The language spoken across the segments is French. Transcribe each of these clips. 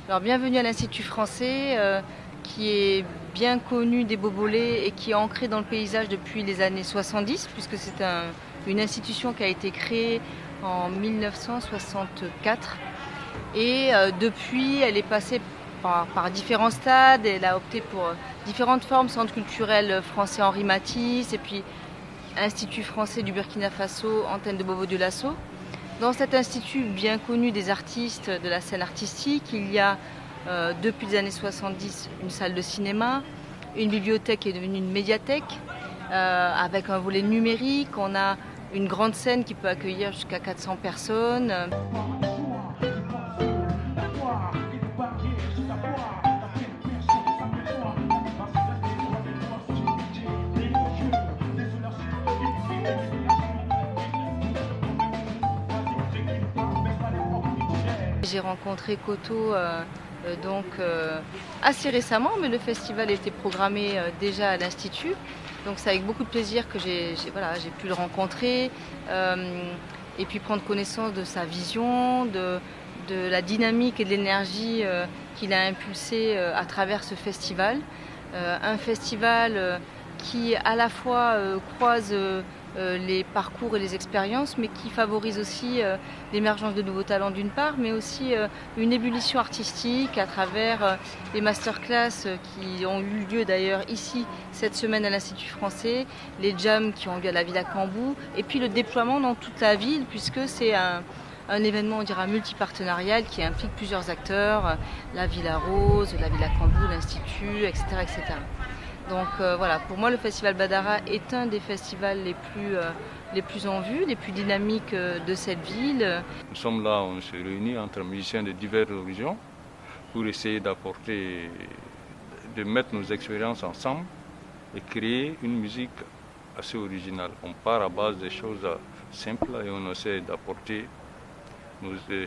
Alors bienvenue à l'Institut français qui est bien connu des Bobolais et qui est ancré dans le paysage depuis les années 70 puisque c'est une institution qui a été créée en 1964 et depuis elle est passée par différents stades. Elle a opté pour différentes formes, centre culturel français Henri Matisse et puis Institut français du Burkina Faso, antenne de Bobo-Dioulasso. Dans cet institut bien connu des artistes de la scène artistique, il y a depuis les années 70 une salle de cinéma, une bibliothèque qui est devenue une médiathèque avec un volet numérique. On a une grande scène qui peut accueillir jusqu'à 400 personnes. J'ai rencontré Koto assez récemment, mais le festival était programmé déjà à l'Institut. Donc c'est avec beaucoup de plaisir que j'ai pu le rencontrer et puis prendre connaissance de sa vision, de la dynamique et de l'énergie qu'il a impulsée à travers ce festival. Un festival qui à la fois croise les parcours et les expériences, mais qui favorise aussi l'émergence de nouveaux talents d'une part, mais aussi une ébullition artistique à travers les masterclass qui ont eu lieu d'ailleurs ici cette semaine à l'Institut français, les jams qui ont eu lieu à la Villa Cambou, et puis le déploiement dans toute la ville, puisque c'est un événement, on dira, multipartenarial qui implique plusieurs acteurs, la Villa Rose, la Villa Cambou, l'Institut, etc., etc. Donc voilà, pour moi le Festival Badara est un des festivals les plus en vue, les plus dynamiques de cette ville. Nous sommes là, on se réunit entre musiciens de diverses horizons pour essayer de mettre nos expériences ensemble et créer une musique assez originale. On part à base des choses simples et on essaie d'apporter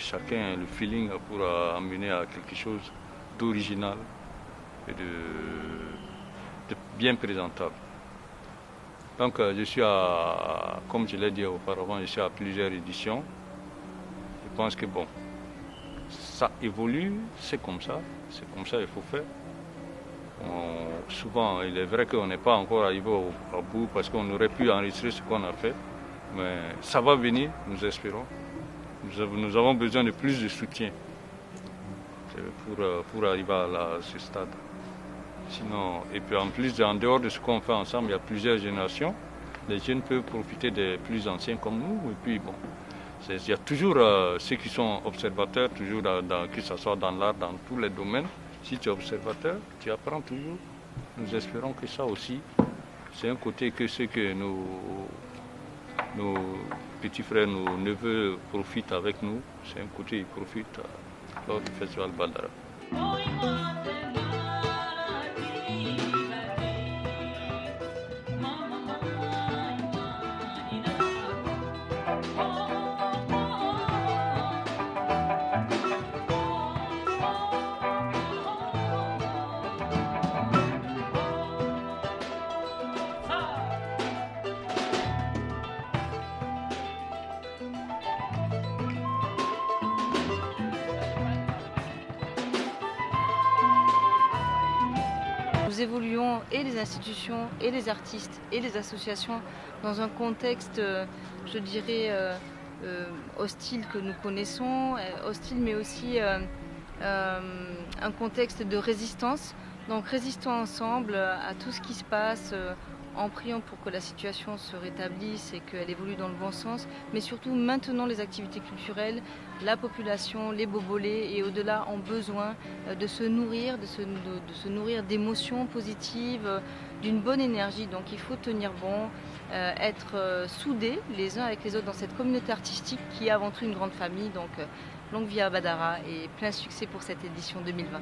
chacun le feeling pour amener à quelque chose d'original et de bien présentable. Donc comme je l'ai dit auparavant, je suis à plusieurs éditions. Je pense que bon, ça évolue, c'est comme ça il faut faire. Souvent, il est vrai qu'on n'est pas encore arrivé au bout parce qu'on aurait pu enregistrer ce qu'on a fait, mais ça va venir, nous espérons. Nous avons besoin de plus de soutien pour arriver à ce stade. Sinon, et puis en plus, en dehors de ce qu'on fait ensemble, il y a plusieurs générations. Les jeunes peuvent profiter des plus anciens comme nous. Et puis bon, il y a toujours ceux qui sont observateurs, toujours que ce soit dans l'art, dans tous les domaines. Si tu es observateur, tu apprends toujours. Nous espérons que ça aussi, c'est un côté que ce que nos petits frères, nos neveux profitent avec nous. C'est un côté qu'ils profitent lors du Festival Badara. Nous évoluons et les institutions et les artistes et les associations dans un contexte, je dirais, hostile que nous connaissons, hostile mais aussi un contexte de résistance. Donc résistons ensemble à tout ce qui se passe en priant pour que la situation se rétablisse et qu'elle évolue dans le bon sens, mais surtout maintenant les activités culturelles, la population, les Bobolais et au-delà ont besoin de se nourrir, de se nourrir d'émotions positives, d'une bonne énergie. Donc il faut tenir bon, être soudés les uns avec les autres dans cette communauté artistique qui est avant tout une grande famille. Donc longue vie à Badara et plein succès pour cette édition 2020.